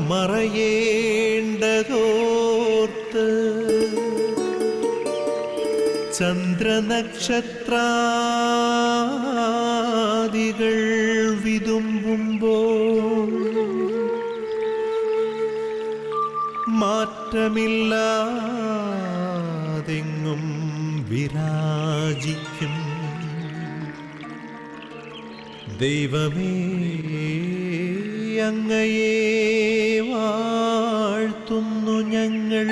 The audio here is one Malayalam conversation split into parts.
മറയേണ്ടതോർത്ത് ചന്ദ്രനക്ഷത്രാദികൾ വിതുമ്പുമ്പോൾ മാറ്റമില്ലാതെങ്ങും വിരാജിക്കും ദൈവമേ, അങ്ങയെ വാഴ്ത്തുന്നു ഞങ്ങൾ.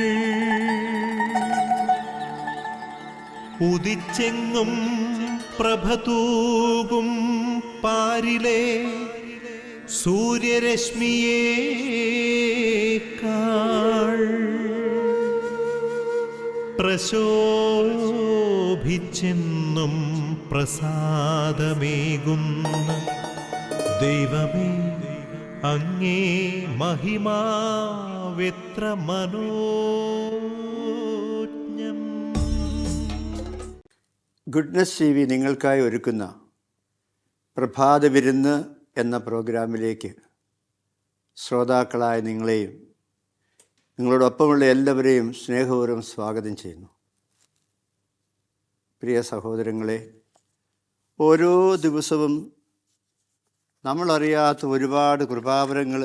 ഉദിച്ചെങ്ങും പ്രഭതൂകും പാരിലെ സൂര്യരശ്മിയേക്കാൾ പ്രശോഭിച്ചെന്നും പ്രസാദമേകുന്ന ദൈവമേ, അങ്ങേ മഹിമാവെത്ര മനോജ്ഞം. ഗുഡ്നസ് TV നിങ്ങൾക്കായി ഒരുക്കുന്ന പ്രഭാത വിരുന്ന് എന്ന പ്രോഗ്രാമിലേക്ക് ശ്രോതാക്കളായ നിങ്ങളെയും നിങ്ങളോടൊപ്പമുള്ള എല്ലാവരെയും സ്നേഹപൂർവ്വം സ്വാഗതം ചെയ്യുന്നു. പ്രിയ സഹോദരങ്ങളെ, ഓരോ ദിവസവും നമ്മളറിയാത്ത ഒരുപാട് കൃപാവരങ്ങൾ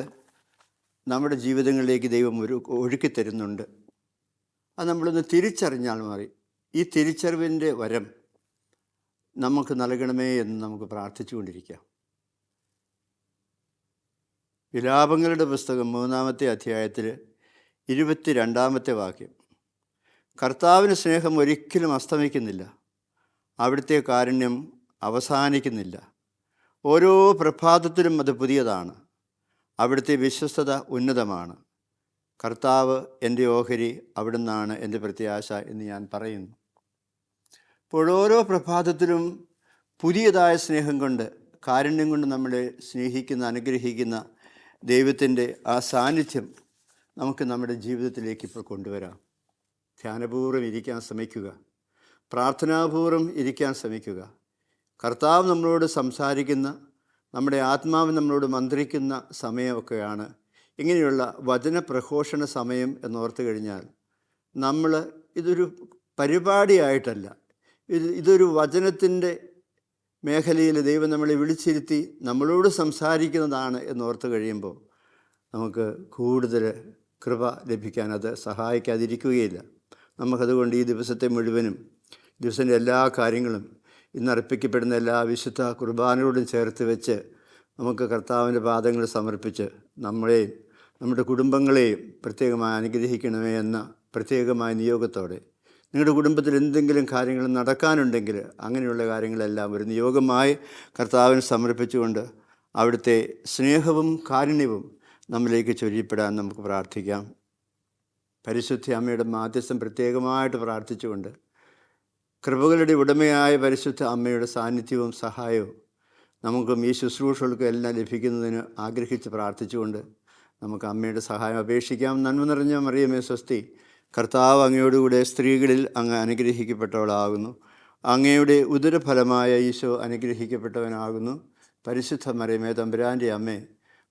നമ്മുടെ ജീവിതങ്ങളിലേക്ക് ദൈവം ഒഴുക്കിത്തരുന്നുണ്ട്. അത് നമ്മളൊന്ന് തിരിച്ചറിഞ്ഞാൽ മതി. ഈ തിരിച്ചറിവിൻ്റെ വരം നമുക്ക് നൽകണമേ എന്ന് നമുക്ക് പ്രാർത്ഥിച്ചുകൊണ്ടിരിക്കാം. വിലാപങ്ങളുടെ പുസ്തകം 3-ാമത്തെ അധ്യായത്തിൽ 22-ാമത്തെ വാക്യം, കർത്താവിന് സ്നേഹം ഒരിക്കലും അസ്തമിക്കുന്നില്ല, അവിടുത്തെ കാരുണ്യം അവസാനിക്കുന്നില്ല, ഓരോ പ്രഭാതത്തിലും അത് പുതിയതാണ്, അവിടുത്തെ വിശ്വസ്തത ഉന്നതമാണ്, കർത്താവ് എൻ്റെ ഓഹരി, അവിടുന്നാണ് എൻ്റെ പ്രത്യാശ എന്ന് ഞാൻ പറയുന്നു. അപ്പോൾ ഓരോ പ്രഭാതത്തിലും പുതിയതായ സ്നേഹം കൊണ്ട്, കാരുണ്യം കൊണ്ട് നമ്മളെ സ്നേഹിക്കുന്ന, അനുഗ്രഹിക്കുന്ന ദൈവത്തിൻ്റെ ആ സാന്നിധ്യം നമുക്ക് നമ്മുടെ ജീവിതത്തിലേക്ക് ഇപ്പോൾ കൊണ്ടുവരാം. ധ്യാനപൂർവ്വം ഇരിക്കാൻ ശ്രമിക്കുക, പ്രാർത്ഥനാപൂർവ്വം ഇരിക്കാൻ ശ്രമിക്കുക. കർത്താവ് നമ്മളോട് സംസാരിക്കുന്ന, നമ്മുടെ ആത്മാവ് നമ്മളോട് മന്ത്രിക്കുന്ന സമയമൊക്കെയാണ് ഇങ്ങനെയുള്ള വചനപ്രഘോഷണ സമയം എന്നോർത്ത് കഴിഞ്ഞാൽ നമ്മൾ ഇതൊരു പരിപാടിയായിട്ടല്ല, ഇതൊരു വചനത്തിൻ്റെ മേഖലയിൽ ദൈവം നമ്മളെ വിളിച്ചിരുത്തി നമ്മളോട് സംസാരിക്കുന്നതാണ് എന്നോർത്ത് കഴിയുമ്പോൾ നമുക്ക് കൂടുതൽ കൃപ ലഭിക്കാൻ അത് സഹായിക്കാതിരിക്കുകയില്ല. നമുക്കതുകൊണ്ട് ഈ ദിവസത്തെ മുഴുവനും, ദിവസത്തിൻ്റെ എല്ലാ കാര്യങ്ങളും, ഇന്നർപ്പിക്കപ്പെടുന്ന എല്ലാ വിശുദ്ധ കുർബാനയോടും ചേർത്ത് വെച്ച് നമുക്ക് കർത്താവിൻ്റെ പാദങ്ങൾ സമർപ്പിച്ച് നമ്മളെയും നമ്മുടെ കുടുംബങ്ങളെയും പ്രത്യേകമായി അനുഗ്രഹിക്കണമേ എന്ന പ്രത്യേകമായ നിയോഗത്തോടെ, നിങ്ങളുടെ കുടുംബത്തിൽ എന്തെങ്കിലും കാര്യങ്ങൾ നടക്കാനുണ്ടെങ്കിൽ അങ്ങനെയുള്ള കാര്യങ്ങളെല്ലാം ഒരു നിയോഗമായി കർത്താവിന് സമർപ്പിച്ചുകൊണ്ട് അവിടുത്തെ സ്നേഹവും കാരുണ്യവും നമ്മിലേക്ക് ചൊരിയപ്പെടാൻ നമുക്ക് പ്രാർത്ഥിക്കാം. പരിശുദ്ധ അമ്മയുടെ മാധ്യസ്ഥം പ്രത്യേകമായിട്ട് പ്രാർത്ഥിച്ചുകൊണ്ട് കൃപകളുടെ ഉടമയായ പരിശുദ്ധ അമ്മയുടെ സാന്നിധ്യവും സഹായവും നമുക്കും ഈ ശുശ്രൂഷകൾക്കും എല്ലാം ലഭിക്കുന്നതിന് ആഗ്രഹിച്ച് പ്രാർത്ഥിച്ചുകൊണ്ട് നമുക്ക് അമ്മയുടെ സഹായം അപേക്ഷിക്കാം. നന്മ നിറഞ്ഞ മറിയമേ സ്വസ്തി, കർത്താവ് അങ്ങയോടുകൂടെ സ്ത്രീകളിൽ അങ്ങ് അനുഗ്രഹിക്കപ്പെട്ടവളാകുന്നു, അങ്ങയുടെ ഉദരഫലമായ ഈശോ അനുഗ്രഹിക്കപ്പെട്ടവനാകുന്നു. പരിശുദ്ധ മറിയമേ തമ്പുരാൻ്റെ അമ്മേ,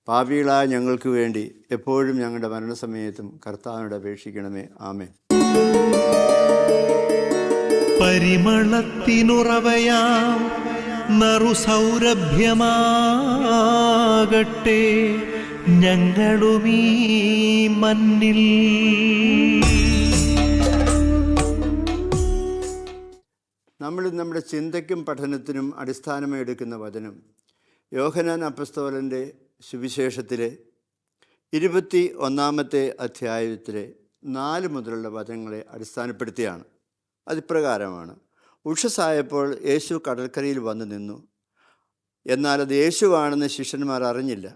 പാപികളായ ഞങ്ങൾക്ക് വേണ്ടി എപ്പോഴും ഞങ്ങളുടെ മരണസമയത്തും കർത്താവിനോട് അപേക്ഷിക്കണമേ. ആമേൻ. പരിമളത്തിനുറവയാം നറുസൗരഭ്യമാകട്ടെ ഞങ്ങളുമീ മണ്ണിൽ. നമ്മൾ നമ്മുടെ ചിന്തയ്ക്കും പഠനത്തിനും അടിസ്ഥാനമായി എടുക്കുന്ന വചനം യോഹന്നാൻ അപ്പസ്തോലൻ്റെ സുവിശേഷത്തിലെ 21-ാമത്തെ അധ്യായത്തിലെ 4 മുതലുള്ള വചനങ്ങളെ അടിസ്ഥാനപ്പെടുത്തിയാണ്. അതിപ്രകാരമാണ്: ഉഷസ്സായപ്പോൾ യേശു കടൽക്കരയിൽ വന്നു നിന്നു, എന്നാൽ അത് യേശുവാണെന്ന് ശിഷ്യന്മാർ അറിഞ്ഞില്ല.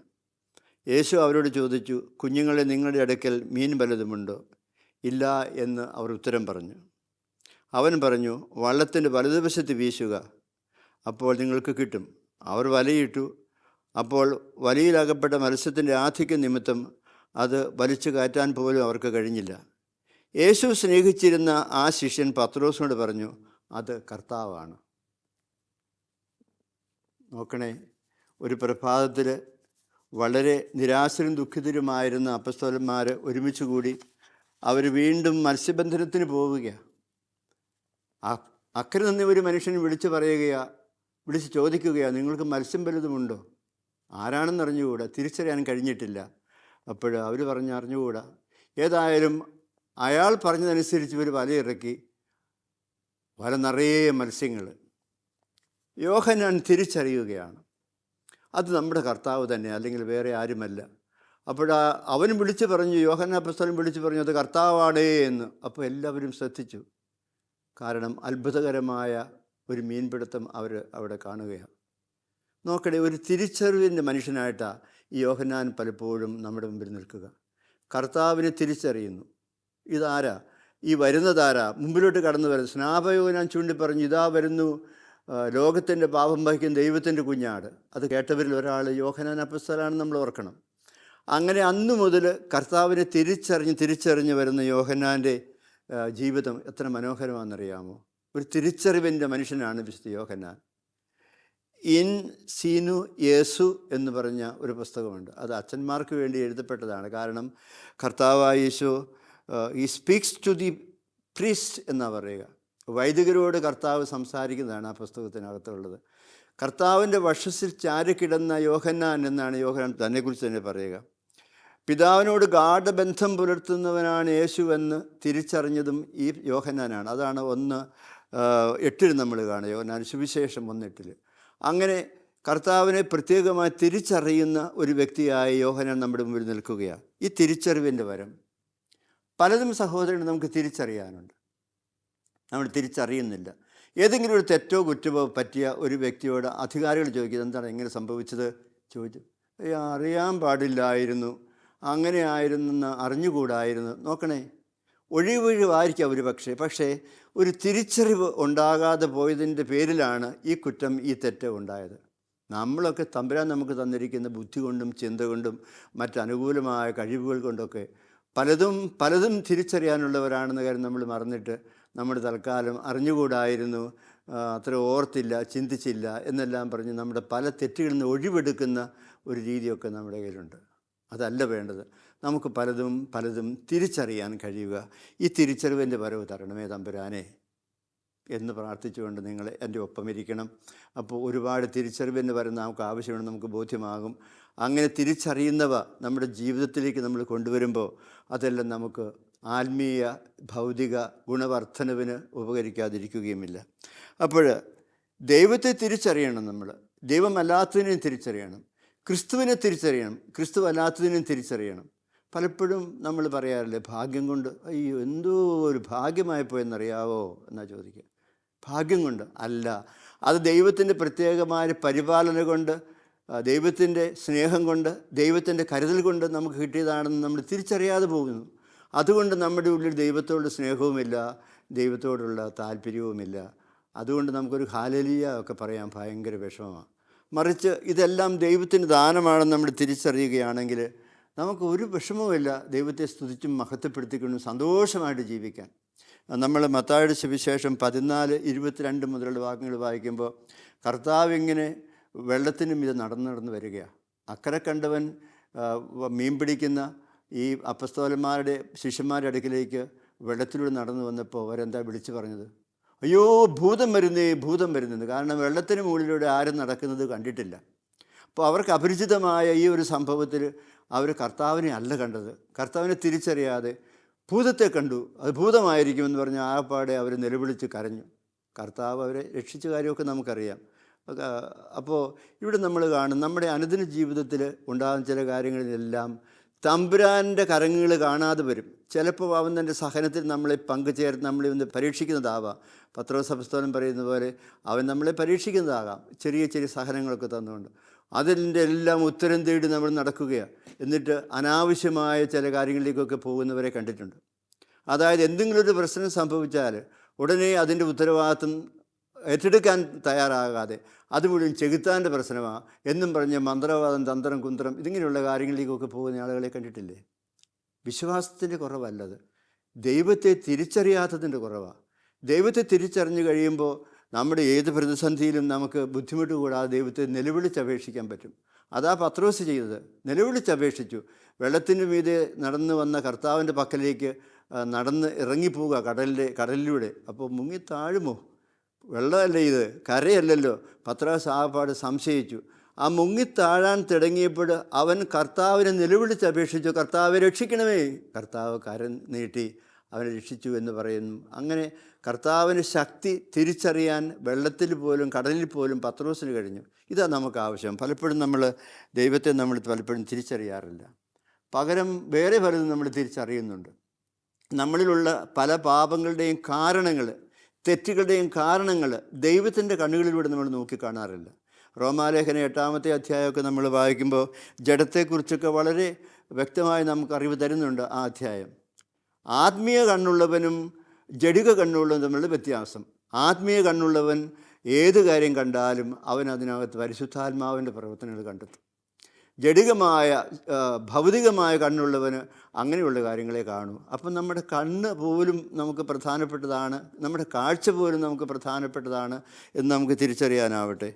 യേശു അവരോട് ചോദിച്ചു, കുഞ്ഞുങ്ങളെ, നിങ്ങളുടെ അടുക്കൽ മീൻ വല്ലതുമുണ്ടോ? ഇല്ല എന്ന് അവർ ഉത്തരം പറഞ്ഞു. അവൻ പറഞ്ഞു, വള്ളത്തിൻ്റെ വലതുവശത്ത് വീശുക, അപ്പോൾ നിങ്ങൾക്ക് കിട്ടും. അവർ വലയിട്ടു. അപ്പോൾ വലയിലകപ്പെട്ട മത്സ്യത്തിൻ്റെ ആധിക്യം നിമിത്തം അത് വലിച്ചു കയറ്റാൻ പോലും അവർക്ക് കഴിഞ്ഞില്ല. യേശു സ്നേഹിച്ചിരുന്ന ആ ശിഷ്യൻ പത്രോസിനോട് പറഞ്ഞു, അത് കർത്താവാണ്. നോക്കണേ, ഒരു പ്രഭാതത്തിൽ വളരെ നിരാശരും ദുഃഖിതരുമായിരുന്ന അപ്പസ്തോലന്മാർ ഒരുമിച്ച് കൂടി അവർ വീണ്ടും മത്സ്യബന്ധനത്തിന് പോവുകയാണ്. അക്കരെ നിന്ന് ഒരു മനുഷ്യൻ വിളിച്ച് ചോദിക്കുകയാണ്, നിങ്ങൾക്ക് മത്സ്യം വലുതുമുണ്ടോ? ആരാണെന്ന് അറിഞ്ഞുകൂടാ, തിരിച്ചറിയാൻ കഴിഞ്ഞിട്ടില്ല. അപ്പോൾ അവർ അറിഞ്ഞുകൂടാ. ഏതായാലും അയാൾ പറഞ്ഞതനുസരിച്ച് ഇവർ വലയിറക്കി. വല നിറയെ മത്സ്യങ്ങൾ. യോഹന്നാൻ തിരിച്ചറിയുകയാണ്, അത് നമ്മുടെ കർത്താവ് തന്നെ, അല്ലെങ്കിൽ വേറെ ആരുമല്ല. അപ്പോൾ അവൻ വിളിച്ചു പറഞ്ഞു, യോഹന്നാൻ അപ്പോസ്തലൻ വിളിച്ചു പറഞ്ഞു, അത് കർത്താവാടേ എന്ന്. അപ്പോൾ എല്ലാവരും ശ്രദ്ധിച്ചു. കാരണം അത്ഭുതകരമായ ഒരു മീൻപിടുത്തം അവർ അവിടെ കാണുകയാണ്. നോക്കണേ, ഒരു തിരിച്ചറിവിൻ്റെ മനുഷ്യനായിട്ടാണ് ഈ യോഹന്നാൻ പലപ്പോഴും നമ്മുടെ മുമ്പിൽ നിൽക്കുക. കർത്താവിനെ തിരിച്ചറിയുന്നു. ഇതാരാ? ഈ വരുന്നതാരാ? മുമ്പിലോട്ട് കടന്നു വരുന്നത് സ്നാപയോഹന്നാൻ ചൂണ്ടിപ്പറഞ്ഞു, ഇതാ വരുന്നു ലോകത്തിൻ്റെ പാപം വഹിക്കുന്ന ദൈവത്തിൻ്റെ കുഞ്ഞാട്. അത് കേട്ടവരിൽ ഒരാൾ യോഹന്നാൻ അപ്പോസ്തലനാണെന്ന് നമ്മൾ ഓർക്കണം. അങ്ങനെ അന്നു മുതൽ കർത്താവിനെ തിരിച്ചറിഞ്ഞ് വരുന്ന യോഹന്നാൻ്റെ ജീവിതം എത്ര മനോഹരമാണെന്നറിയാമോ? ഒരു തിരിച്ചറിവിൻ്റെ മനുഷ്യനാണ് വിശുദ്ധ യോഹന്നാൻ. ഇൻ സീനു യേസു എന്ന് പറഞ്ഞ ഒരു പുസ്തകമുണ്ട്. അത് അച്ഛന്മാർക്ക് വേണ്ടി എഴുതപ്പെട്ടതാണ്. കാരണം കർത്താവായ യേശു ഈ സ്പീക്സ് ടു ദി പ്രീസ്റ്റ് എന്നാണ് പറയുക. വൈദികരോട് കർത്താവ് സംസാരിക്കുന്നതാണ് ആ പുസ്തകത്തിനകത്തുള്ളത്. കർത്താവിൻ്റെ വക്ഷസ്സിൽ ചാരിക്കിടന്ന യോഹന്നാൻ എന്നാണ് യോഹന്നാൻ തന്നെക്കുറിച്ച് തന്നെ പറയുക. പിതാവിനോട് ഗാഢബന്ധം പുലർത്തുന്നവനാണ് യേശുവെന്ന് തിരിച്ചറിഞ്ഞതും ഈ യോഹന്നാനാണ്. അതാണ് 1:8 നമ്മൾ കാണുക. യോഹന്നാൻ സുവിശേഷം 1:8. അങ്ങനെ കർത്താവിനെ പ്രത്യേകമായി തിരിച്ചറിയുന്ന ഒരു വ്യക്തിയായ യോഹന്നാൻ നമ്മുടെ മുമ്പിൽ നിൽക്കുകയാണ്. ഈ തിരിച്ചറിവിൻ്റെ വരം പലതും സഹോദരൻ നമുക്ക് തിരിച്ചറിയാനുണ്ട്, നമ്മൾ തിരിച്ചറിയുന്നില്ല. ഏതെങ്കിലും ഒരു തെറ്റോ കുറ്റമോ പറ്റിയ ഒരു വ്യക്തിയോട് അധികാരികൾ ചോദിക്കുന്നത്, എന്താണ് എങ്ങനെ സംഭവിച്ചത് ചോദിച്ചു. അറിയാൻ പാടില്ലായിരുന്നു, അങ്ങനെ ആയിരുന്നെന്ന് അറിഞ്ഞുകൂടായിരുന്നു. നോക്കണേ, ഒഴിവായിരിക്കാം ഒരു പക്ഷേ ഒരു തിരിച്ചറിവ് ഉണ്ടാകാതെ പോയതിൻ്റെ പേരിലാണ് ഈ കുറ്റം, ഈ തെറ്റ് ഉണ്ടായത്. നമ്മളൊക്കെ തമ്പുരാൻ നമുക്ക് തന്നിരിക്കുന്ന ബുദ്ധി കൊണ്ടും ചിന്ത കൊണ്ടും മറ്റനുകൂലമായ കഴിവുകൾ കൊണ്ടൊക്കെ പലതും തിരിച്ചറിയാനുള്ളവരാണെന്ന കാര്യം നമ്മൾ മറന്നിട്ട് നമ്മുടെ തൽക്കാലം അറിഞ്ഞുകൂടായിരുന്നു, അത്ര ഓർത്തില്ല, ചിന്തിച്ചില്ല എന്നെല്ലാം പറഞ്ഞ് നമ്മുടെ പല തെറ്റുകളിൽ നിന്ന് ഒഴിവെടുക്കുന്ന ഒരു രീതിയൊക്കെ നമ്മുടെ കയ്യിലുണ്ട്. അതല്ല വേണ്ടത്. നമുക്ക് പലതും തിരിച്ചറിയാൻ കഴിയുക. ഈ തിരിച്ചറിവിൻ്റെ വരവ് തരണമേ തമ്പുരാനെ എന്ന് പ്രാർത്ഥിച്ചുകൊണ്ട് നിങ്ങൾ എൻ്റെ ഒപ്പം ഇരിക്കണം. അപ്പോൾ ഒരുപാട് തിരിച്ചറിവിൻ്റെ വരം നമുക്ക് ആവശ്യമാണ്, നമുക്ക് ബോധ്യമാകും. അങ്ങനെ തിരിച്ചറിയുന്നവ നമ്മുടെ ജീവിതത്തിലേക്ക് നമ്മൾ കൊണ്ടുവരുമ്പോൾ അതെല്ലാം നമുക്ക് ആത്മീയ ഭൗതിക ഗുണവർദ്ധനവിന് ഉപകരിക്കാതിരിക്കുകയുമില്ല. അപ്പോൾ ദൈവത്തെ തിരിച്ചറിയണം, നമ്മൾ ദൈവമല്ലാത്തതിനെയും തിരിച്ചറിയണം, ക്രിസ്തുവിനെ തിരിച്ചറിയണം, ക്രിസ്തു അല്ലാത്തതിനെയും തിരിച്ചറിയണം. പലപ്പോഴും നമ്മൾ പറയാറില്ലേ, ഭാഗ്യം കൊണ്ട് അയ്യോ എന്തോ ഒരു ഭാഗ്യമായിപ്പോയെന്നറിയാവോ എന്നാ ചോദിക്കുക. ഭാഗ്യം കൊണ്ട് അല്ല, അത് ദൈവത്തിൻ്റെ പ്രത്യേകമായ പരിപാലന കൊണ്ട്, ദൈവത്തിൻ്റെ സ്നേഹം കൊണ്ട്, ദൈവത്തിൻ്റെ കരുതൽ കൊണ്ട് നമുക്ക് കിട്ടിയതാണെന്ന് നമ്മൾ തിരിച്ചറിയാതെ പോകുന്നു. അതുകൊണ്ട് നമ്മുടെ ഉള്ളിൽ ദൈവത്തോട് സ്നേഹവുമില്ല, ദൈവത്തോടുള്ള താല്പര്യവുമില്ല. അതുകൊണ്ട് നമുക്കൊരു ഹല്ലേലൂയ ഒക്കെ പറയാൻ ഭയങ്കര വിഷമമാണ്. മറിച്ച് ഇതെല്ലാം ദൈവത്തിന് ദാനമാണെന്ന് നമ്മൾ തിരിച്ചറിയുകയാണെങ്കിൽ നമുക്ക് ഒരു വിഷമവുമില്ല ദൈവത്തെ സ്തുതിച്ചും മഹത്വപ്പെടുത്തിക്കൊണ്ടും സന്തോഷമായിട്ട് ജീവിക്കാൻ. നമ്മൾ മത്തായിയുടെ സുവിശേഷം 14:22 മുതലുള്ള വാക്യങ്ങൾ വായിക്കുമ്പോൾ കർത്താവ് ഇങ്ങനെ വെള്ളത്തിനും ഇത് നടന്ന് വരികയാണ്. അക്കരെ കണ്ടവൻ മീൻ പിടിക്കുന്ന ഈ അപ്പസ്തോലന്മാരുടെ ശിഷ്യന്മാരുടെ അടുക്കിലേക്ക് വെള്ളത്തിലൂടെ നടന്നു വന്നപ്പോൾ അവരെന്താ വിളിച്ചു പറഞ്ഞത്? അയ്യോ ഭൂതം വരുന്നേ. കാരണം വെള്ളത്തിന് മുകളിലൂടെ ആരും നടക്കുന്നത് കണ്ടിട്ടില്ല. അപ്പോൾ അവർക്ക് അപരിചിതമായ ഈ ഒരു സംഭവത്തിൽ അവർ കർത്താവിനെ അല്ല കണ്ടത്, കർത്താവിനെ തിരിച്ചറിയാതെ ഭൂതത്തെ കണ്ടു. അത് ഭൂതമായിരിക്കുമെന്ന് പറഞ്ഞ് ആപ്പാടെ അവർ നിലവിളിച്ച് കരഞ്ഞു. കർത്താവ് അവരെ രക്ഷിച്ച കാര്യമൊക്കെ നമുക്കറിയാം. അപ്പോൾ ഇവിടെ നമ്മൾ കാണും നമ്മുടെ അനുദിന ജീവിതത്തിൽ ഉണ്ടാകുന്ന ചില കാര്യങ്ങളിലെല്ലാം തമ്പുരാൻ്റെ കരങ്ങൾ കാണാതെ വരും. ചിലപ്പോൾ അവൻ തൻ്റെ സഹനത്തിൽ നമ്മളെ പങ്കുചേർന്ന് നമ്മളെ ഒന്ന് പരീക്ഷിക്കുന്നതാവാം. പത്രോസ് അപ്പോസ്തലൻ പറയുന്ന പോലെ അവൻ നമ്മളെ പരീക്ഷിക്കുന്നതാകാം, ചെറിയ സഹനങ്ങളൊക്കെ തന്നുകൊണ്ട്. അതിൻ്റെ എല്ലാം ഉത്തരം തേടി നമ്മൾ നടക്കുകയാണ്. എന്നിട്ട് അനാവശ്യമായ ചില കാര്യങ്ങളിലേക്കൊക്കെ പോകുന്നവരെ കണ്ടിട്ടുണ്ട്. അതായത് എന്തെങ്കിലും ഒരു പ്രശ്നം സംഭവിച്ചാൽ ഉടനെ അതിൻ്റെ ഉത്തരവാദിത്വം ഏറ്റെടുക്കാൻ തയ്യാറാകാതെ അത് മുഴുവൻ ചെകുത്താൻ്റെ പ്രശ്നമാണ് എന്നും പറഞ്ഞ് മന്ത്രവാദം, തന്ത്രം, കുന്ത്രം ഇതിങ്ങനെയുള്ള കാര്യങ്ങളിലേക്കൊക്കെ പോകുന്ന ആളുകളെ കണ്ടിട്ടില്ലേ? വിശ്വാസത്തിൻ്റെ കുറവല്ലത്, ദൈവത്തെ തിരിച്ചറിയാത്തതിൻ്റെ കുറവാണ്. ദൈവത്തെ തിരിച്ചറിഞ്ഞു കഴിയുമ്പോൾ നമ്മുടെ ഏത് പ്രതിസന്ധിയിലും നമുക്ക് ബുദ്ധിമുട്ട് കൂടാതെ ദൈവത്തെ നിലവിളിച്ചപേക്ഷിക്കാൻ പറ്റും. അതാ പത്രോസ് ചെയ്തത്. നിലവിളിച്ചപേക്ഷിച്ചു. വെള്ളത്തിൻ്റെ മീതെ നടന്നു വന്ന കർത്താവിൻ്റെ പക്കലേക്ക് നടന്ന് ഇറങ്ങിപ്പോവുക കടലിലൂടെ. അപ്പോൾ മുങ്ങി താഴുമോ? വെള്ളമല്ലേ ഇത്, കരയല്ലല്ലോ. പത്രോസ് ആകപ്പാട് സംശയിച്ചു. ആ മുങ്ങിത്താഴാൻ തുടങ്ങിയപ്പോൾ അവൻ കർത്താവിനെ നിലവിളിച്ചപേക്ഷിച്ചു, കർത്താവെ രക്ഷിക്കണമേ. കർത്താവ് കരം നീട്ടി അവനെ രക്ഷിച്ചു എന്ന് പറയുന്നു. അങ്ങനെ കർത്താവിന് ശക്തി തിരിച്ചറിയാൻ വെള്ളത്തിൽ പോലും കടലിൽ പോലും പത്രോസിന് കഴിഞ്ഞു. ഇതാ നമുക്ക് ആവശ്യം. പലപ്പോഴും നമ്മൾ ദൈവത്തെ പലപ്പോഴും തിരിച്ചറിയാറില്ല. പകരം വേറെ പലതും നമ്മൾ തിരിച്ചറിയുന്നുണ്ട്. നമ്മളിലുള്ള പല പാപങ്ങളുടെയും കാരണങ്ങൾ, തെറ്റുകളുടെയും കാരണങ്ങൾ ദൈവത്തിൻ്റെ കണ്ണുകളിലൂടെ നമ്മൾ നോക്കിക്കാണാറില്ല. റോമാലേഖന 8-ാമത്തെ അധ്യായമൊക്കെ നമ്മൾ വായിക്കുമ്പോൾ ജഡത്തെക്കുറിച്ചൊക്കെ വളരെ വ്യക്തമായി നമുക്ക് അറിവ് തരുന്നുണ്ട് ആ അധ്യായം. ആത്മീയ കണ്ണുള്ളവനും ജഡിക കണ്ണുള്ളവനും തമ്മിലുള്ള വ്യത്യാസം. ആത്മീയ കണ്ണുള്ളവൻ ഏത് കാര്യം കണ്ടാലും അവൻ അതിനകത്ത് പരിശുദ്ധാത്മാവിൻ്റെ പ്രവർത്തനങ്ങൾ കണ്ടെത്തും. ജഡികമായ ഭൗതികമായ കണ്ണുള്ളവന് അങ്ങനെയുള്ള കാര്യങ്ങളെ കാണൂ. അപ്പം നമ്മുടെ കണ്ണ് പോലും നമുക്ക് പ്രധാനപ്പെട്ടതാണ്, നമ്മുടെ കാഴ്ച പോലും നമുക്ക് പ്രധാനപ്പെട്ടതാണ് എന്ന് നമുക്ക് തിരിച്ചറിയാനാവട്ടെ.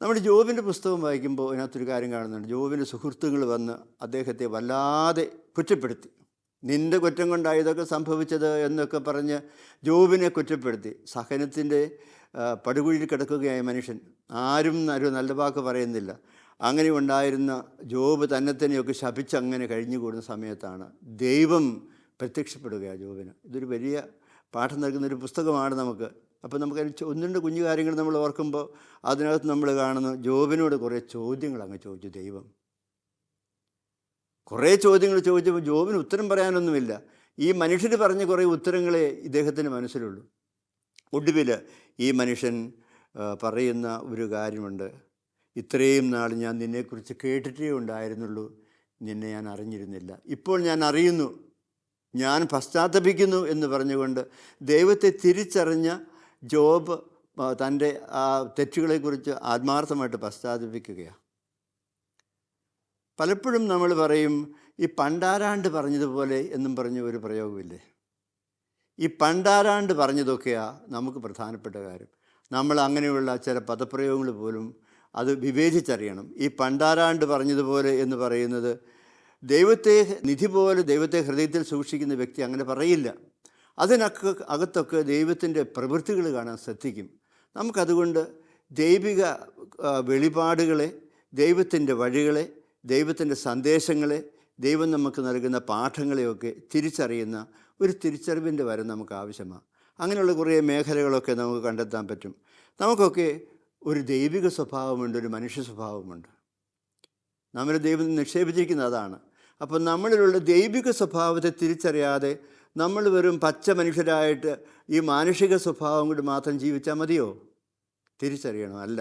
നമ്മുടെ ജോബിൻ്റെ പുസ്തകം വായിക്കുമ്പോൾ അതിനകത്തൊരു കാര്യം കാണുന്നുണ്ട്. ജോബിൻ്റെ സുഹൃത്തുക്കൾ വന്ന് അദ്ദേഹത്തെ വല്ലാതെ കുറ്റപ്പെടുത്തി. നിൻ്റെ കുറ്റം കൊണ്ടാണ് ഇതൊക്കെ സംഭവിച്ചത് എന്നൊക്കെ പറഞ്ഞ് ജോബിനെ കുറ്റപ്പെടുത്തി. സഹനത്തിൻ്റെ പടുകുഴിയിൽ കിടക്കുകയായ മനുഷ്യൻ, ആരും ഒരു നല്ല വാക്ക് പറയുന്നില്ല. അങ്ങനെ ഉണ്ടായിരുന്ന ജോബ് തന്നെയൊക്കെ ശപിച്ച് അങ്ങനെ കഴിഞ്ഞുകൂടുന്ന സമയത്താണ് ദൈവം പ്രത്യക്ഷപ്പെടുകയാണ് ജോബിന്. ഇതൊരു വലിയ പാഠം നൽകുന്നൊരു പുസ്തകമാണ് നമുക്ക്. അപ്പോൾ നമുക്ക് ഒന്ന് രണ്ട് കുഞ്ഞു കാര്യങ്ങൾ നമ്മൾ ഓർക്കുമ്പോൾ അതിനകത്ത് നമ്മൾ കാണുന്നു, ജോബിനോട് കുറേ ചോദ്യങ്ങൾ അങ്ങ് ചോദിച്ചു ദൈവം. കുറേ ചോദ്യങ്ങൾ ചോദിച്ചപ്പോൾ ജോബിന് ഉത്തരം പറയാനൊന്നുമില്ല. ഈ മനുഷ്യർ പറഞ്ഞ കുറേ ഉത്തരങ്ങളെ ഇദ്ദേഹത്തിന് മനസ്സിലുള്ളൂ. ഒടുവിൽ ഈ മനുഷ്യൻ പറയുന്ന ഒരു കാര്യമുണ്ട്, ഇത്രയും നാൾ ഞാൻ നിന്നെക്കുറിച്ച് കേട്ടിട്ടേ ഉണ്ടായിരുന്നുള്ളൂ, നിന്നെ ഞാൻ അറിഞ്ഞിരുന്നില്ല. ഇപ്പോൾ ഞാൻ അറിയുന്നു, ഞാൻ പശ്ചാത്തപിക്കുന്നു എന്ന് പറഞ്ഞുകൊണ്ട് ദൈവത്തെ തിരിച്ചറിഞ്ഞ ജോബ് തൻ്റെ ആ തെറ്റുകളെക്കുറിച്ച് ആത്മാർത്ഥമായിട്ട് പശ്ചാത്തപിക്കുകയാണ്. പലപ്പോഴും നമ്മൾ പറയും, ഈ പണ്ടാരാണ്ട് പറഞ്ഞതുപോലെ എന്നും പറഞ്ഞ ഒരു പ്രയോഗമില്ലേ? ഈ പണ്ടാരാണ്ട് പറഞ്ഞതൊക്കെയാണ് നമുക്ക് പ്രധാനപ്പെട്ട കാര്യം. നമ്മൾ അങ്ങനെയുള്ള ചില പദപ്രയോഗങ്ങൾ പോലും അത് വിവേചിച്ചറിയണം. ഈ പണ്ടാരാണ്ട് പറഞ്ഞതുപോലെ എന്ന് പറയുന്നത് ദൈവത്തെ നിധി പോലെ ദൈവത്തെ ഹൃദയത്തിൽ സൂക്ഷിക്കുന്ന വ്യക്തി അങ്ങനെ പറയില്ല. അകത്തൊക്കെ ദൈവത്തിൻ്റെ പ്രവൃത്തികൾ കാണാൻ ശ്രദ്ധിക്കും. നമുക്കതുകൊണ്ട് ദൈവിക വെളിപാടുകളെ, ദൈവത്തിൻ്റെ വഴികളെ, ദൈവത്തിൻ്റെ സന്ദേശങ്ങളെ, ദൈവം നമുക്ക് നൽകുന്ന പാഠങ്ങളെയൊക്കെ തിരിച്ചറിയുന്ന ഒരു തിരിച്ചറിവിൻ്റെ വരം നമുക്ക് ആവശ്യമാണ്. അങ്ങനെയുള്ള കുറേ മേഖലകളൊക്കെ നമുക്ക് കണ്ടെത്താൻ പറ്റും. നമുക്കൊക്കെ ഒരു ദൈവിക സ്വഭാവമുണ്ട്, ഒരു മനുഷ്യ സ്വഭാവമുണ്ട്. നമ്മൾ ദൈവം നിക്ഷേപിച്ചിരിക്കുന്നത് അതാണ്. അപ്പോൾ നമ്മളിലുള്ള ദൈവിക സ്വഭാവത്തെ തിരിച്ചറിയാതെ നമ്മൾ വെറും പച്ച മനുഷ്യരായിട്ട് ഈ മാനുഷിക സ്വഭാവം കൊണ്ട് മാത്രം ജീവിച്ചാൽ മതിയോ? തിരിച്ചറിയണം, അല്ല,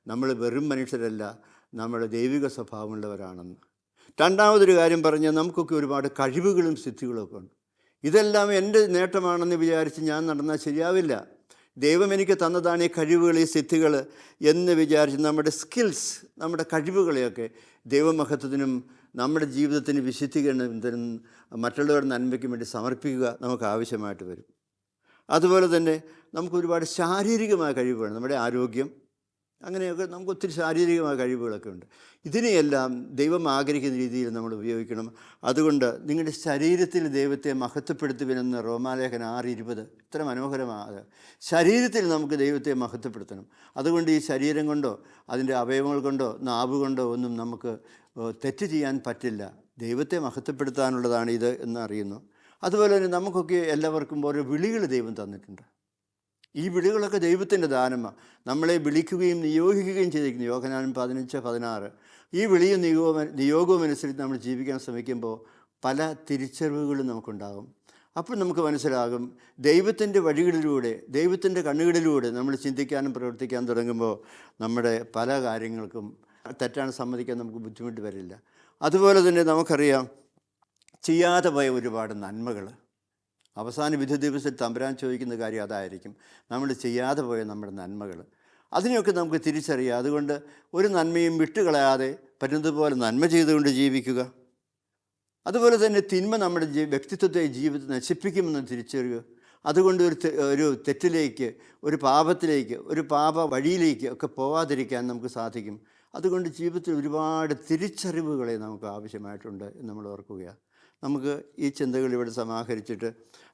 നമ്മൾ വെറും മനുഷ്യരല്ല, നമ്മൾ ദൈവിക സ്വഭാവമുള്ളവരാണെന്ന്. രണ്ടാമതൊരു കാര്യം പറഞ്ഞാൽ നമുക്കൊക്കെ ഒരുപാട് കഴിവുകളും സിദ്ധികളൊക്കെ ഉണ്ട്. ഇതെല്ലാം എൻ്റെ നേട്ടമാണെന്ന് വിചാരിച്ച് ഞാൻ നടന്നാൽ ശരിയാവില്ല. ദൈവം എനിക്ക് തന്നതാണ് ഈ കഴിവുകൾ, ഈ സിദ്ധികൾ എന്ന് വിചാരിച്ച് നമ്മുടെ സ്കിൽസ്, നമ്മുടെ കഴിവുകളെയൊക്കെ ദൈവമഹത്വത്തിനും നമ്മുടെ ജീവിതത്തിന് വിശുദ്ധീകരണത്തിനും മറ്റുള്ളവരുടെ നന്മയ്ക്കും വേണ്ടി സമർപ്പിക്കുക നമുക്ക് ആവശ്യമായിട്ട് വരും. അതുപോലെ തന്നെ നമുക്ക് ഒരുപാട് ശാരീരികമായ കഴിവുകൾ, നമ്മുടെ ആരോഗ്യം, അങ്ങനെയൊക്കെ നമുക്ക് ഒത്തിരി ശാരീരികമായ കഴിവുകളൊക്കെ ഉണ്ട്. ഇതിനെയെല്ലാം ദൈവം ആഗ്രഹിക്കുന്ന രീതിയിൽ നമ്മൾ ഉപയോഗിക്കണം. അതുകൊണ്ട് നിങ്ങളുടെ ശരീരത്തിൽ ദൈവത്തെ മഹത്വപ്പെടുത്തുവിനെന്ന് റോമാലേഖനം 6:20 ഇത്ര മനോഹരമാണ്. ശരീരത്തിൽ നമുക്ക് ദൈവത്തെ മഹത്വപ്പെടുത്തണം. അതുകൊണ്ട് ഈ ശരീരം കൊണ്ടോ അതിൻ്റെ അവയവങ്ങൾ കൊണ്ടോ നാവ് കൊണ്ടോ ഒന്നും നമുക്ക് തെറ്റ് ചെയ്യാൻ പറ്റില്ല. ദൈവത്തെ മഹത്വപ്പെടുത്താനുള്ളതാണ് ഇത് എന്ന് അറിയുന്നു. അതുപോലെ തന്നെ നമുക്കൊക്കെ എല്ലാവർക്കും ഓരോ വിളികൾ ദൈവം തന്നിട്ടുണ്ട്. ഈ വിളികളൊക്കെ ദൈവത്തിൻ്റെ ദാനമാണ്. നമ്മളെ വിളിക്കുകയും നിയോഗിക്കുകയും ചെയ്തിരിക്കുന്നു. യോഹന്നാൻ 15:16. ഈ വിളിയും നിയോഗവും അനുസരിച്ച് നമ്മൾ ജീവിക്കാൻ ശ്രമിക്കുമ്പോൾ പല തിരിച്ചറിവുകളും നമുക്കുണ്ടാകും. അപ്പോൾ നമുക്ക് മനസ്സിലാകും, ദൈവത്തിൻ്റെ വഴികളിലൂടെ, ദൈവത്തിൻ്റെ കണ്ണുകളിലൂടെ നമ്മൾ ചിന്തിക്കാനും പ്രവർത്തിക്കാൻ തുടങ്ങുമ്പോൾ നമ്മുടെ പല കാര്യങ്ങൾക്കും തെറ്റാണ് സമ്മതിക്കാൻ നമുക്ക് ബുദ്ധിമുട്ട് വരില്ല. അതുപോലെ തന്നെ നമുക്കറിയാം, ചെയ്യാതെ പോയ ഒരുപാട് നന്മകൾ അവസാന വിധി ദിവസത്തിൽ തമ്പുരാൻ ചോദിക്കുന്ന കാര്യം അതായിരിക്കും, നമ്മൾ ചെയ്യാതെ പോയ നമ്മുടെ നന്മകൾ. അതിനെയൊക്കെ നമുക്ക് തിരിച്ചറിയാം. അതുകൊണ്ട് ഒരു നന്മയും വിട്ടുകളയാതെ പറ്റുന്നതുപോലെ നന്മ ചെയ്തുകൊണ്ട് ജീവിക്കുക. അതുപോലെ തന്നെ തിന്മ നമ്മുടെ വ്യക്തിത്വത്തെ, ജീവിതത്തെ നശിപ്പിക്കുമെന്ന് തിരിച്ചറിയുക. അതുകൊണ്ട് ഒരു തെറ്റിലേക്ക്, ഒരു പാപത്തിലേക്ക്, ഒരു പാപ വഴിയിലേക്ക് ഒക്കെ പോവാതിരിക്കാൻ നമുക്ക് സാധിക്കും. അതുകൊണ്ട് ജീവിതത്തിൽ ഒരുപാട് തിരിച്ചറിവുകളെ നമുക്ക് ആവശ്യമായിട്ടുണ്ട് എന്ന് നമ്മൾ ഓർക്കുകയാണ്. നമുക്ക് ഈ ചിന്തകൾ ഇവിടെ സമാഹരിച്ചിട്ട്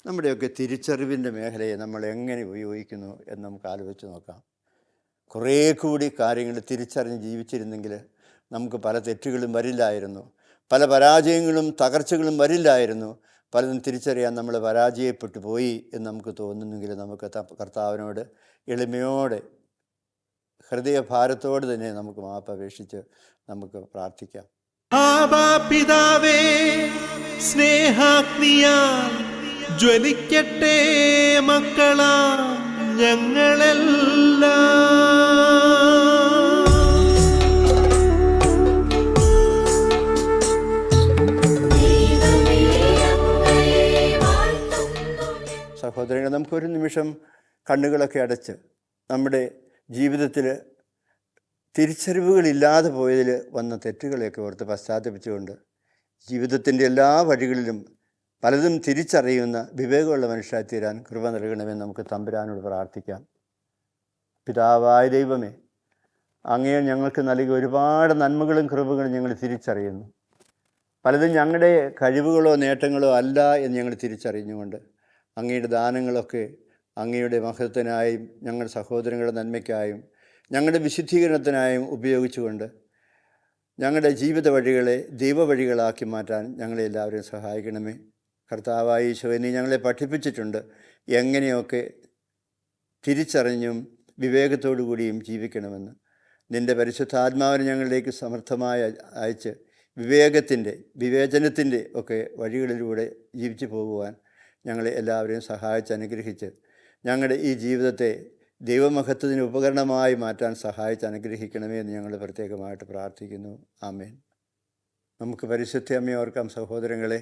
നമ്മുടെയൊക്കെ തിരിച്ചറിവിൻ്റെ മേഖലയെ നമ്മൾ എങ്ങനെ ഉപയോഗിക്കുന്നു എന്ന് നമുക്ക് ആലോചിച്ച് നോക്കാം. കുറേ കൂടി കാര്യങ്ങൾ തിരിച്ചറിഞ്ഞ് ജീവിച്ചിരുന്നെങ്കിൽ നമുക്ക് പല തെറ്റുകളും വരില്ലായിരുന്നു, പല പരാജയങ്ങളും തകർച്ചകളും വരില്ലായിരുന്നു. പലതും തിരിച്ചറിയാൻ നമ്മൾ പരാജയപ്പെട്ടു പോയി എന്ന് നമുക്ക് തോന്നുന്നെങ്കിൽ നമുക്ക് കർത്താവിനോട് എളിമയോടെ ഹൃദയഭാരത്തോട് തന്നെ നമുക്ക് മാപ്പപേക്ഷിച്ച് നമുക്ക് പ്രാർത്ഥിക്കാം. ആബാ പിതാവേ, സ്നേഹാഗ്നിയാൽ ജ്വലിക്കട്ടെ മക്കളാ ഞങ്ങളെല്ലാം. സഹോദരങ്ങൾ, നമുക്കൊരു നിമിഷം കണ്ണുകളൊക്കെ അടച്ച് നമ്മുടെ ജീവിതത്തിൽ തിരിച്ചറിവുകളില്ലാതെ പോയതിൽ വന്ന തെറ്റുകളെയൊക്കെ ഓർത്ത് പശ്ചാത്തപിച്ചുകൊണ്ട് ജീവിതത്തിൻ്റെ എല്ലാ വഴികളിലും പലതും തിരിച്ചറിയുന്ന വിവേകമുള്ള മനുഷ്യരായി തീരാൻ കൃപ നൽകണമെന്ന് നമുക്ക് തമ്പുരാനോട് പ്രാർത്ഥിക്കാം. പിതാവായ ദൈവമേ, അങ്ങയെ ഞങ്ങൾക്ക് നൽകിയ ഒരുപാട് നന്മകളും കൃപകളും ഞങ്ങൾ തിരിച്ചറിയുന്നു. പലതും ഞങ്ങളുടെ കഴിവുകളോ നേട്ടങ്ങളോ അല്ല എന്ന് ഞങ്ങൾ തിരിച്ചറിഞ്ഞുകൊണ്ട് അങ്ങയുടെ ദാനങ്ങളൊക്കെ അങ്ങയുടെ മഹത്വത്തിനായും ഞങ്ങളുടെ സഹോദരങ്ങളുടെ നന്മയ്ക്കായും ഞങ്ങളുടെ വിശുദ്ധീകരണത്തിനായും ഉപയോഗിച്ചുകൊണ്ട് ഞങ്ങളുടെ ജീവിത വഴികളെ ദൈവവഴികളാക്കി മാറ്റാൻ ഞങ്ങളെ എല്ലാവരെയും സഹായിക്കണമേ. കർത്താവായ ഈശോയെ, നീ ഞങ്ങളെ പഠിപ്പിച്ചിട്ടുണ്ട് എങ്ങനെയൊക്കെ തിരിച്ചറിഞ്ഞും വിവേകത്തോടു കൂടിയും ജീവിക്കണമെന്ന്. നിൻ്റെ പരിശുദ്ധാത്മാവിനെ ഞങ്ങളിലേക്ക് സമർത്ഥമായി അയച്ച് വിവേചനത്തിൻ്റെ ഒക്കെ വഴികളിലൂടെ ജീവിച്ചു പോകുവാൻ ഞങ്ങളെ എല്ലാവരെയും സഹായിച്ച് അനുഗ്രഹിച്ച് ഞങ്ങളുടെ ഈ ജീവിതത്തെ ദൈവമഹത്വത്തിന് ഉപകരണമായി മാറ്റാൻ സഹായിച്ച് അനുഗ്രഹിക്കണമേ എന്ന് ഞങ്ങൾ പ്രത്യേകമായിട്ട് പ്രാർത്ഥിക്കുന്നു. ആമേൻ. നമുക്ക് പരിശുദ്ധ അമ്മയെ ഓർക്കാം. സഹോദരങ്ങളെ,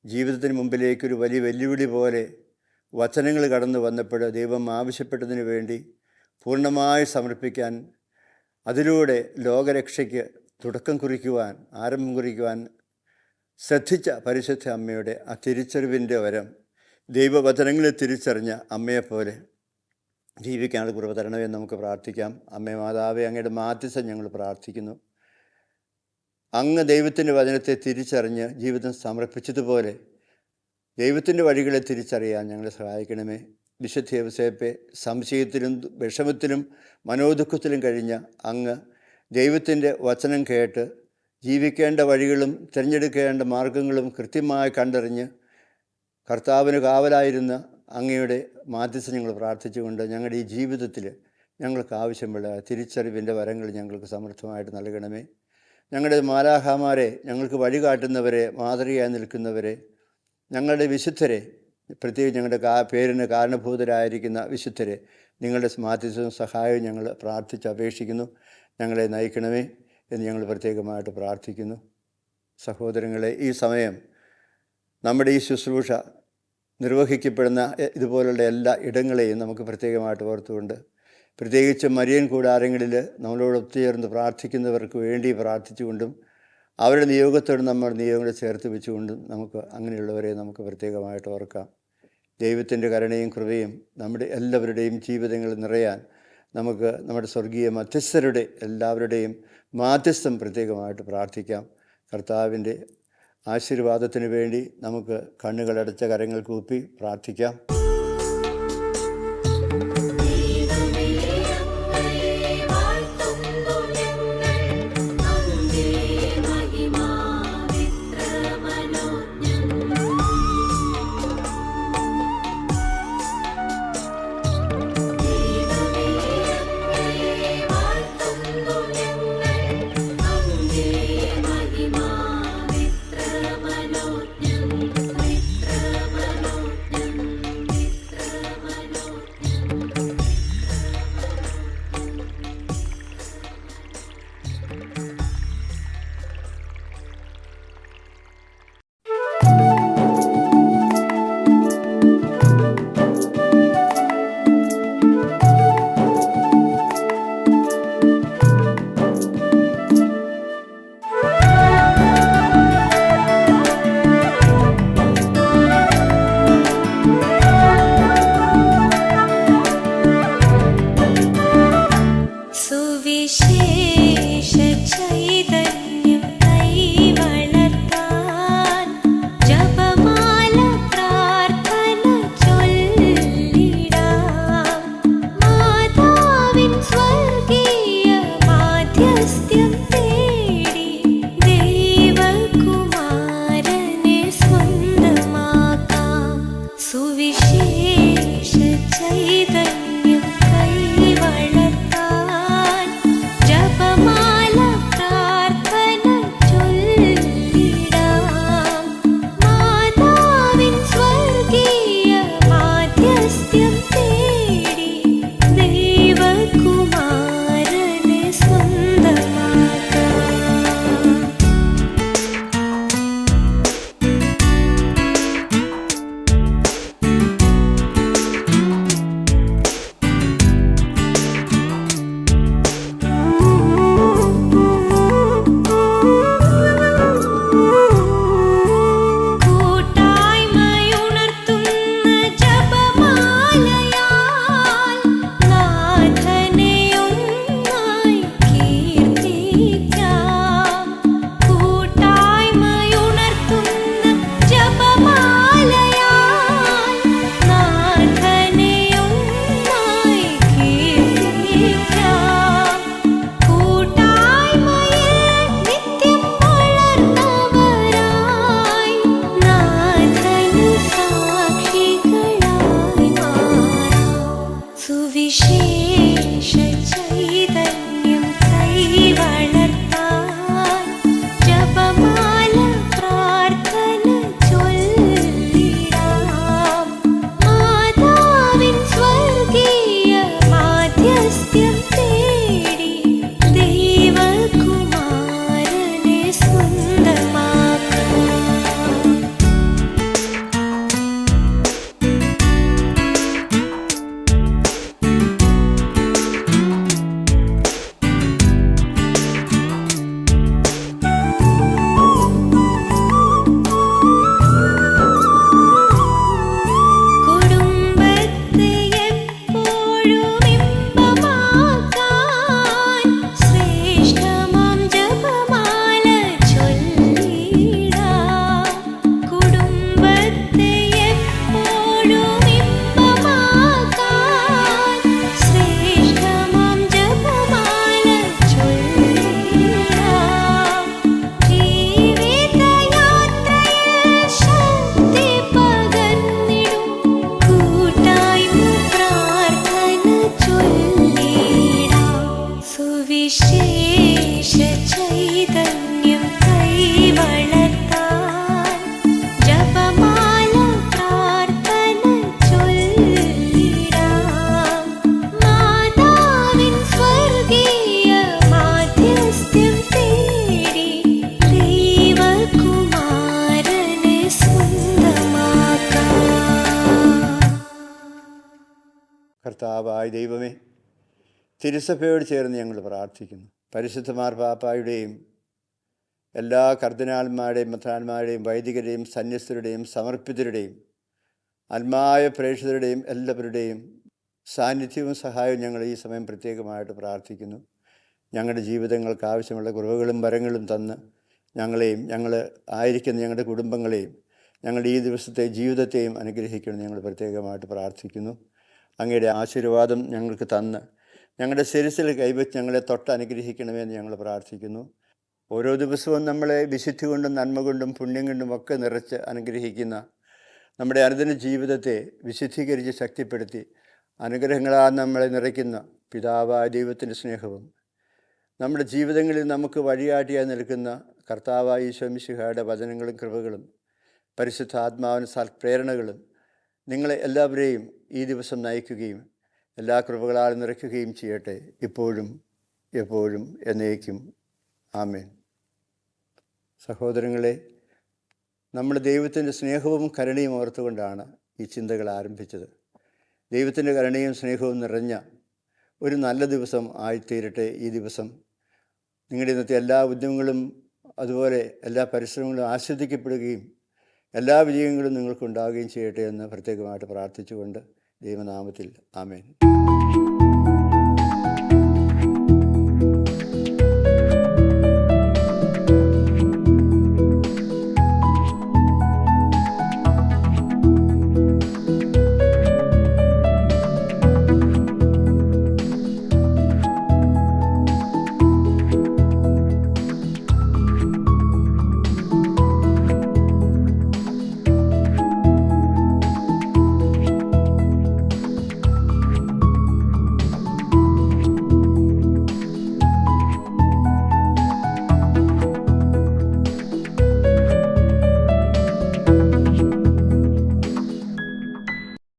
ജീവിതത്തിന് മുമ്പിലേക്കൊരു വലിയ വെല്ലുവിളി പോലെ വചനങ്ങൾ കടന്നു വന്നപ്പോൾ ദൈവം ആവശ്യപ്പെട്ടതിന് വേണ്ടി പൂർണ്ണമായി സമർപ്പിക്കാൻ, അതിലൂടെ ലോകരക്ഷയ്ക്ക് തുടക്കം കുറിക്കുവാൻ, ആരംഭം കുറിക്കുവാൻ ശ്രദ്ധിച്ച പരിശുദ്ധ അമ്മയുടെ ആ തിരിച്ചറിവിൻ്റെ വരം, ദൈവവചനങ്ങളെ തിരിച്ചറിഞ്ഞ അമ്മയെപ്പോലെ ജീവിക്കാനുള്ള കൃപ തരണമെന്ന് നമുക്ക് പ്രാർത്ഥിക്കാം. അമ്മേ മാതാവേ, അങ്ങയുടെ മാധ്യസ്ഥം ഞങ്ങൾ പ്രാർത്ഥിക്കുന്നു. അങ്ങ് ദൈവത്തിൻ്റെ വചനത്തെ തിരിച്ചറിഞ്ഞ് ജീവിതം സമർപ്പിച്ചതുപോലെ ദൈവത്തിൻ്റെ വഴികളെ തിരിച്ചറിയാൻ ഞങ്ങളെ സഹായിക്കണമേ. വിശുദ്ധ യൗസേപ്പെ സംശയത്തിലും വിഷമത്തിലും മനോദുഃഖത്തിലും കഴിഞ്ഞ അങ്ങ് ദൈവത്തിൻ്റെ വചനം കേട്ട് ജീവിക്കേണ്ട വഴികളും തിരഞ്ഞെടുക്കേണ്ട മാർഗങ്ങളും കൃത്യമായി കണ്ടറിഞ്ഞ് കർത്താവിന് കാവലായിരുന്ന അങ്ങയുടെ മാധ്യസ്ഥം ഞങ്ങൾ പ്രാർത്ഥിച്ചുകൊണ്ട് ഞങ്ങളുടെ ഈ ജീവിതത്തിൽ ഞങ്ങൾക്ക് ആവശ്യമുള്ള തിരിച്ചറിവിൻ്റെ വരങ്ങൾ ഞങ്ങൾക്ക് സമൃദ്ധമായിട്ട് നൽകണമേ. ഞങ്ങളുടെ മാലാഖമാരെ, ഞങ്ങൾക്ക് വഴികാട്ടുന്നവരെ, മാതൃകയായി നിൽക്കുന്നവരെ, ഞങ്ങളുടെ വിശുദ്ധരെ, പ്രത്യേകിച്ച് ഞങ്ങളുടെ പേരിന് കാരണഭൂതരായിരിക്കുന്ന വിശുദ്ധരെ നിങ്ങളുടെ മാധ്യസ്ഥവും സഹായവും ഞങ്ങൾ പ്രാർത്ഥിച്ച് അപേക്ഷിക്കുന്നു. ഞങ്ങളെ നയിക്കണമേ എന്ന് ഞങ്ങൾ പ്രത്യേകമായിട്ട് പ്രാർത്ഥിക്കുന്നു. സഹോദരങ്ങളെ, ഈ സമയം നമ്മുടെ ഈ ശുശ്രൂഷ നിർവഹിക്കപ്പെടുന്ന ഇതുപോലുള്ള എല്ലാ ഇടങ്ങളെയും നമുക്ക് പ്രത്യേകമായിട്ട് ഓർത്തുകൊണ്ട്, പ്രത്യേകിച്ച് മരിയൻ കൂടാരങ്ങളിൽ നമ്മളോട് ഒത്തുചേർന്ന് പ്രാർത്ഥിക്കുന്നവർക്ക് വേണ്ടി പ്രാർത്ഥിച്ചുകൊണ്ടും അവരുടെ നിയോഗത്തോട് നമ്മൾ നിയോഗങ്ങളെ ചേർത്ത് വെച്ചുകൊണ്ടും നമുക്ക് അങ്ങനെയുള്ളവരെ നമുക്ക് പ്രത്യേകമായിട്ട് ഓർക്കാം. ദൈവത്തിൻ്റെ കരുണയും കൃപയും നമ്മുടെ എല്ലാവരുടെയും ജീവിതങ്ങളിൽ നിറയാൻ നമുക്ക് നമ്മുടെ സ്വർഗീയ മധ്യസ്ഥരുടെ എല്ലാവരുടെയും മാധ്യസ്ഥം പ്രത്യേകമായിട്ട് പ്രാർത്ഥിക്കാം. കർത്താവിൻ്റെ ആശീർവാദത്തിന് വേണ്ടി നമുക്ക് കണ്ണുകളടച്ച കരങ്ങൾ കൂപ്പി പ്രാർത്ഥിക്കാം. കർത്താവായ ദൈവമേ, തിരുസഭയോട് ചേർന്ന് ഞങ്ങൾ പ്രാർത്ഥിക്കുന്നു. പരിശുദ്ധ മാർപ്പാപ്പായുടെയും എല്ലാ കർദിനാൾമാരുടെയും മെത്രാന്മാരുടെയും വൈദികരുടെയും സന്യസ്തരുടെയും സമർപ്പിതരുടെയും ആത്മായ പ്രേക്ഷിതരുടെയും എല്ലാവരുടെയും സാന്നിധ്യവും സഹായവും ഞങ്ങൾ ഈ സമയം പ്രത്യേകമായിട്ട് പ്രാർത്ഥിക്കുന്നു. ഞങ്ങളുടെ ജീവിതങ്ങൾക്ക് ആവശ്യമുള്ള കുറവുകളും വരങ്ങളും തന്ന് ഞങ്ങളെയും ഞങ്ങൾ ആയിരിക്കുന്ന ഞങ്ങളുടെ കുടുംബങ്ങളെയും ഞങ്ങളുടെ ഈ ദിവസത്തെ ജീവിതത്തെയും അനുഗ്രഹിക്കണം ഞങ്ങൾ പ്രത്യേകമായിട്ട് പ്രാർത്ഥിക്കുന്നു. അങ്ങയുടെ ആശീർവാദം ഞങ്ങൾക്ക് തന്ന് ഞങ്ങളുടെ ശിരസിൽ കൈവച്ച് ഞങ്ങളെ തൊട്ട് അനുഗ്രഹിക്കണമെന്ന് ഞങ്ങൾ പ്രാർത്ഥിക്കുന്നു. ഓരോ ദിവസവും നമ്മളെ വിശുദ്ധി കൊണ്ടും നന്മ കൊണ്ടും പുണ്യം കൊണ്ടും ഒക്കെ നിറച്ച് അനുഗ്രഹിക്കുന്ന നമ്മുടെ അനുദിന ജീവിതത്തെ വിശുദ്ധീകരിച്ച് ശക്തിപ്പെടുത്തി അനുഗ്രഹങ്ങളാൽ നമ്മളെ നിറയ്ക്കുന്ന പിതാവായ ദൈവത്തിൻ്റെ സ്നേഹവും നമ്മുടെ ജീവിതങ്ങളിൽ നമുക്ക് വഴികാട്ടിയായി നിൽക്കുന്ന കർത്താവായ ഈശോ മിശിഹായുടെ വചനങ്ങളും കൃപകളും പരിശുദ്ധാത്മാവിന് സൽപ്രേരണകളും നിങ്ങളെ എല്ലാവരെയും ഈ ദിവസം നയിക്കുകയും എല്ലാ കൃപകളാൽ നിറയ്ക്കുകയും ചെയ്യട്ടെ, ഇപ്പോഴും എപ്പോഴും എന്നേക്കും. ആമേൻ. സഹോദരങ്ങളെ, നമ്മുടെ ദൈവത്തിൻ്റെ സ്നേഹവും കരുണയും ഓർത്തുകൊണ്ടാണ് ഈ ചിന്തകൾ ആരംഭിച്ചത്. ദൈവത്തിൻ്റെ കരുണയും സ്നേഹവും നിറഞ്ഞ ഒരു നല്ല ദിവസം ആയിത്തീരട്ടെ ഈ ദിവസം. നിങ്ങളുടെ ഇന്നത്തെ എല്ലാ ഉദ്യമങ്ങളും അതുപോലെ എല്ലാ പരിശ്രമങ്ങളും ആസ്വദിക്കപ്പെടുകയും എല്ലാ വിജയങ്ങളും നിങ്ങൾക്കുണ്ടാവുകയും ചെയ്യട്ടെ എന്ന് പ്രത്യേകമായിട്ട് പ്രാർത്ഥിച്ചുകൊണ്ട് ദൈവനാമത്തിൽ ആമേൻ.